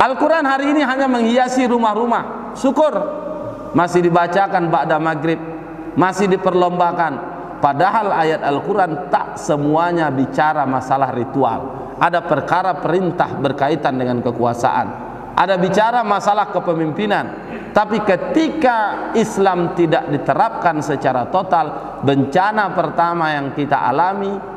Al-Quran hari ini hanya menghiasi rumah-rumah. Syukur masih dibacakan ba'da maghrib, masih diperlombakan. Padahal ayat Al-Quran tak semuanya bicara masalah ritual. Ada perkara perintah berkaitan dengan kekuasaan, ada bicara masalah kepemimpinan. Tapi ketika Islam tidak diterapkan secara total, bencana pertama yang kita alami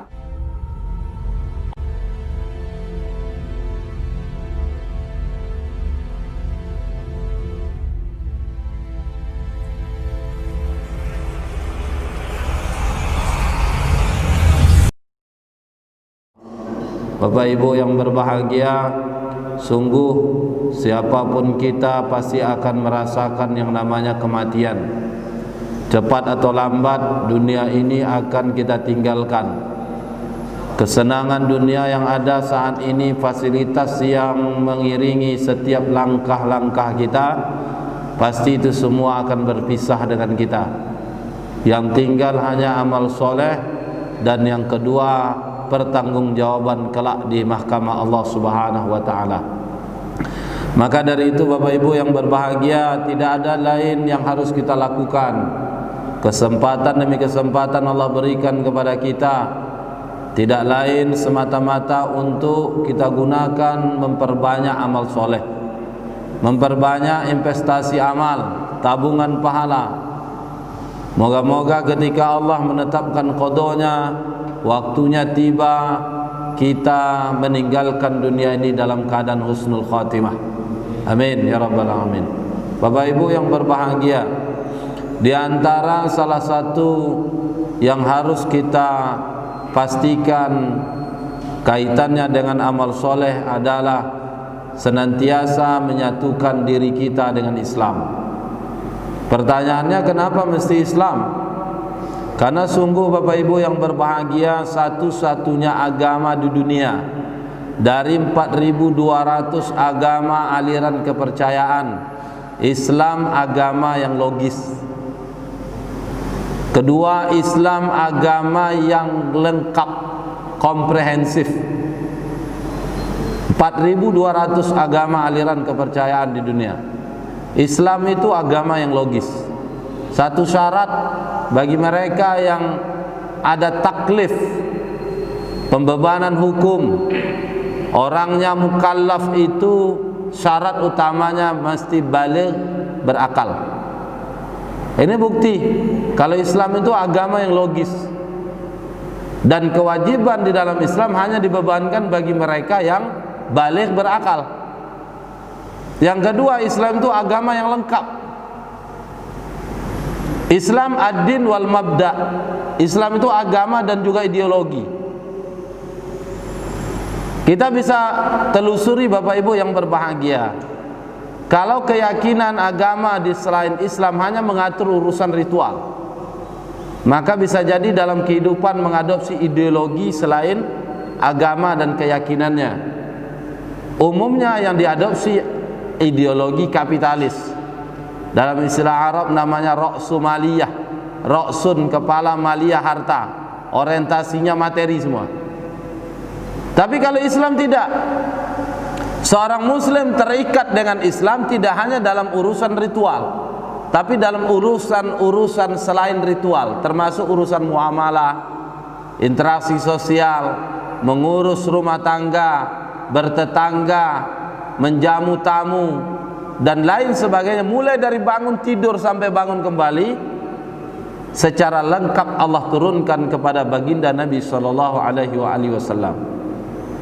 Bapak Ibu yang berbahagia, sungguh siapapun kita pasti akan merasakan yang namanya kematian. Cepat atau lambat dunia ini akan kita tinggalkan. Kesenangan dunia yang ada saat ini, fasilitas yang mengiringi setiap langkah-langkah kita, pasti itu semua akan berpisah dengan kita. Yang tinggal hanya amal soleh, dan yang kedua pertanggungjawaban kelak di mahkamah Allah Subhanahu wa taala. Maka dari itu Bapak Ibu yang berbahagia, tidak ada lain yang harus kita lakukan. Kesempatan demi kesempatan Allah berikan kepada kita, tidak lain semata-mata untuk kita gunakan memperbanyak amal soleh, memperbanyak investasi amal, tabungan pahala. Moga-moga ketika Allah menetapkan qadanya, waktunya tiba, kita meninggalkan dunia ini dalam keadaan husnul khatimah. Amin ya rabbal alamin. Bapak Ibu yang berbahagia, di antara salah satu yang harus kita pastikan kaitannya dengan amal soleh adalah senantiasa menyatukan diri kita dengan Islam. Pertanyaannya, kenapa mesti Islam? Karena sungguh Bapak Ibu yang berbahagia, satu-satunya agama di dunia dari 4.200 agama aliran kepercayaan, Islam agama yang logis. Kedua, Islam agama yang lengkap, komprehensif. 4.200 agama aliran kepercayaan di dunia, Islam itu agama yang logis. Satu syarat bagi mereka yang ada taklif, pembebanan hukum, orangnya mukallaf, itu syarat utamanya mesti baligh, berakal. Ini bukti kalau Islam itu agama yang logis, dan kewajiban di dalam Islam hanya dibebankan bagi mereka yang baligh, berakal. Yang kedua, Islam itu agama yang lengkap. Islam ad-din wal mabda. Islam itu agama dan juga ideologi. Kita bisa telusuri Bapak Ibu yang berbahagia, kalau keyakinan agama di selain Islam hanya mengatur urusan ritual, maka bisa jadi dalam kehidupan mengadopsi ideologi selain agama dan keyakinannya. Umumnya yang diadopsi ideologi kapitalis. Dalam istilah Arab namanya ra'su maliyah. Ra'sun, kepala, maliyah, harta. Orientasinya materi semua. Tapi kalau Islam tidak. Seorang muslim terikat dengan Islam tidak hanya dalam urusan ritual, tapi dalam urusan selain ritual, termasuk urusan muamalah, interaksi sosial, mengurus rumah tangga, bertetangga, menjamu tamu, dan lain sebagainya. Mulai dari bangun tidur sampai bangun kembali, secara lengkap Allah turunkan kepada baginda Nabi SAW.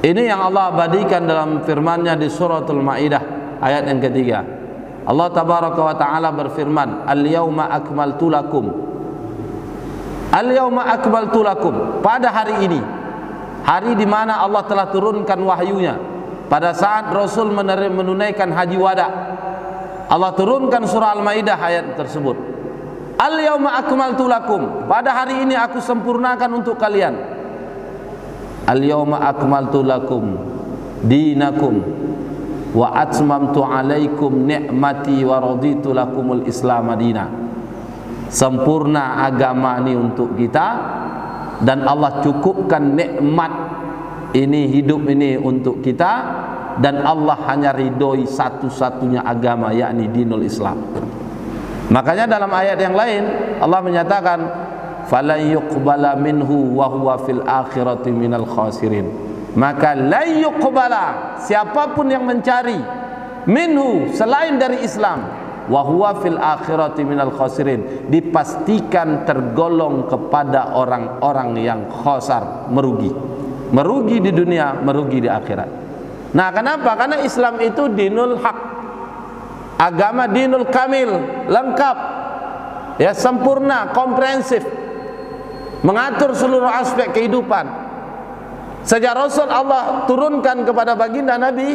Ini yang Allah abadikan dalam firman-Nya di suratul Maidah ayat yang ketiga. Allah tabaraka wa ta'ala berfirman, Al-yawma akmaltu lakum. Al-yawma akmaltu lakum. Pada hari ini, hari di mana Allah telah turunkan wahyunya, pada saat Rasul menunaikan haji wada, Allah turunkan surah Al-Maidah ayat tersebut. Al-yawma akmaltu lakum. Pada hari ini aku sempurnakan untuk kalian. Al-yawma akmaltu lakum dinakum wa atmamtu alaikum ni'mati wa raditu lakumul Islam madina. Sempurna agama ini untuk kita, dan Allah cukupkan nikmat ini, hidup ini untuk kita, dan Allah hanya ridhoi satu-satunya agama, yakni dinul Islam. Makanya dalam ayat yang lain Allah menyatakan fala yuqbala minhu wa huwa fil akhirati minal khasirin. Maka la yuqbala, siapapun yang mencari minhu, selain dari Islam, wa huwa fil akhirati minal khasirin, dipastikan tergolong kepada orang-orang yang khasar, merugi. Merugi di dunia, merugi di akhirat. Nah, kenapa? Karena Islam itu dinul haq, agama dinul kamil, lengkap, ya, sempurna, komprehensif, mengatur seluruh aspek kehidupan. Sejak Rasul Allah turunkan kepada baginda Nabi,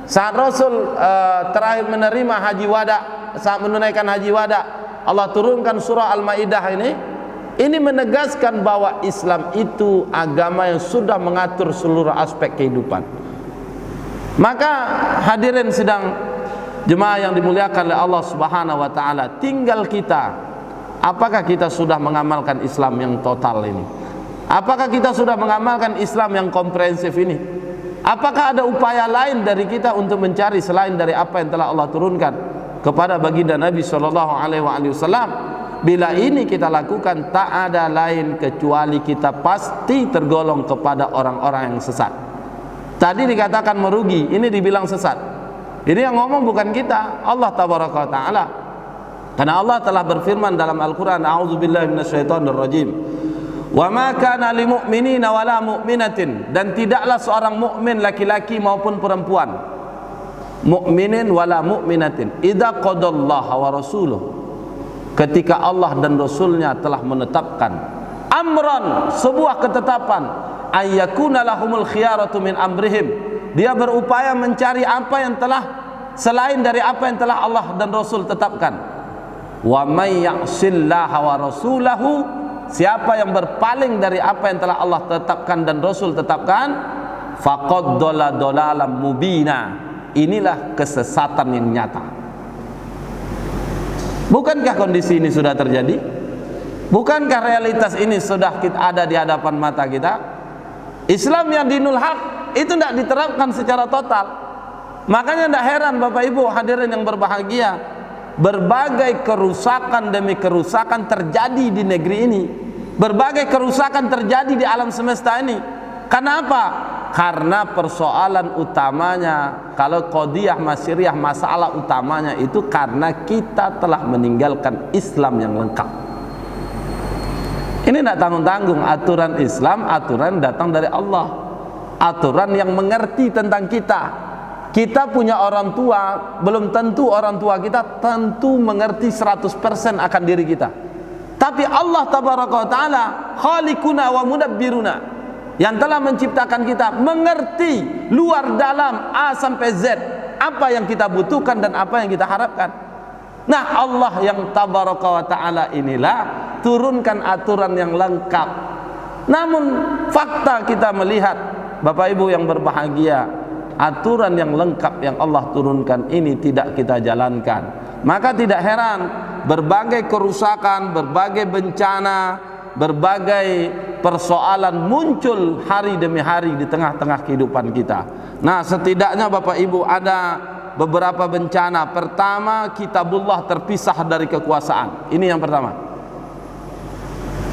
saat Rasul terakhir menerima haji wada, saat menunaikan haji wada, Allah turunkan surah Al-Maidah ini menegaskan bahwa Islam itu agama yang sudah mengatur seluruh aspek kehidupan. Maka hadirin sidang jemaah yang dimuliakan oleh Allah Subhanahu wa taala, tinggal kita, apakah kita sudah mengamalkan Islam yang total ini? Apakah kita sudah mengamalkan Islam yang komprehensif ini? Apakah ada upaya lain dari kita untuk mencari selain dari apa yang telah Allah turunkan kepada baginda Nabi sallallahu alaihi wasallam? Bila ini kita lakukan, tak ada lain kecuali kita pasti tergolong kepada orang-orang yang sesat. Tadi dikatakan merugi, ini dibilang sesat. Ini yang ngomong bukan kita, Allah tabaraka wa taala. Karena Allah telah berfirman dalam Al-Qur'an, a'udzubillahi minasyaitonirrajim. Wa ma kana lil mu'minina wala mu'minatin, dan tidaklah seorang mukmin laki-laki maupun perempuan, mukminin wala mu'minatin, idza qadallaha wa rasuluh, ketika Allah dan Rasulnya telah menetapkan amran, sebuah ketetapan, ayyakuna lahumul khiyaratu min amrihim, dia berupaya mencari apa yang telah selain dari apa yang telah Allah dan Rasul tetapkan. Wa may ya'sillaha wa rasulahu, siapa yang berpaling dari apa yang telah Allah tetapkan dan Rasul tetapkan, faqad dhalla dhalalan mubina, inilah kesesatan yang nyata. Bukankah kondisi ini sudah terjadi? Bukankah realitas ini sudah ada di hadapan mata kita? Islam yang dinul haq itu tidak diterapkan secara total. Makanya tidak heran Bapak Ibu hadirin yang berbahagia, berbagai kerusakan demi kerusakan terjadi di negeri ini, berbagai kerusakan terjadi di alam semesta ini. Kenapa? Karena persoalan utamanya, kalau qadiyah masyariah, masalah utamanya itu karena kita telah meninggalkan Islam yang lengkap. Ini tidak tanggung-tanggung, aturan Islam, aturan datang dari Allah, aturan yang mengerti tentang kita. Kita punya orang tua, belum tentu orang tua kita tentu mengerti 100% akan diri kita. Tapi Allah tabaraka wa taala khaliquna wa mudabbiruna, yang telah menciptakan kita, mengerti luar dalam A sampai Z apa yang kita butuhkan dan apa yang kita harapkan. Nah, Allah yang tabaraka wa taala inilah turunkan aturan yang lengkap. Namun fakta kita melihat Bapak Ibu yang berbahagia, aturan yang lengkap yang Allah turunkan ini tidak kita jalankan. Maka tidak heran berbagai kerusakan, berbagai bencana, berbagai persoalan muncul hari demi hari di tengah-tengah kehidupan kita. Nah, setidaknya Bapak Ibu ada beberapa bencana. Pertama, kitabullah terpisah dari kekuasaan. Ini yang pertama.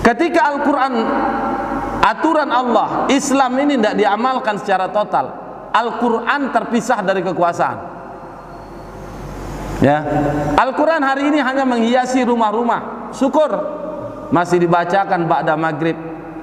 Ketika Al-Quran, aturan Allah, Islam ini tidak diamalkan secara total, Al-Quran terpisah dari kekuasaan. Ya, Al-Quran hari ini hanya menghiasi rumah-rumah. Syukur masih dibacakan ba'da maghrib,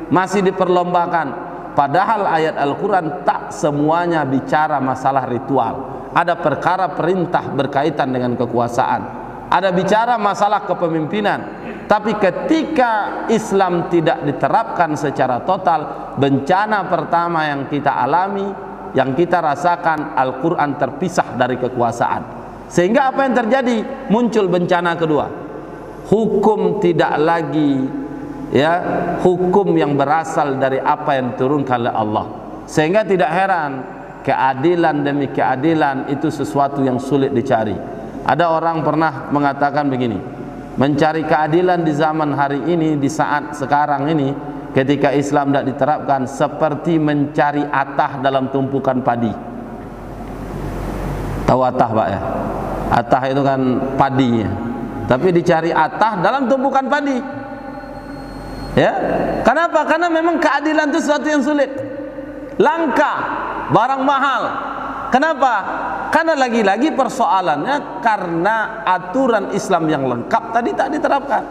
masih diperlombakan. Padahal ayat Al-Quran tak semuanya bicara masalah ritual. Ada perkara perintah berkaitan dengan kekuasaan, ada bicara masalah kepemimpinan. Tapi ketika Islam tidak diterapkan secara total, bencana pertama yang kita alami, yang kita rasakan, Al-Quran terpisah dari kekuasaan. Sehingga apa yang terjadi? Muncul bencana kedua. Hukum tidak lagi, ya, hukum yang berasal dari apa yang diturunkan oleh Allah. Sehingga tidak heran, keadilan demi keadilan itu sesuatu yang sulit dicari. Ada orang pernah mengatakan begini, mencari keadilan di zaman hari ini, di saat sekarang ini, ketika Islam tidak diterapkan, seperti mencari atah dalam tumpukan padi. Tahu atah Pak ya? Atah itu kan padinya, tapi dicari atah dalam tumpukan padi. Ya, kenapa? Karena memang keadilan itu sesuatu yang sulit, langka, barang mahal. Kenapa? Karena lagi-lagi persoalannya karena aturan Islam yang lengkap tadi tak diterapkan.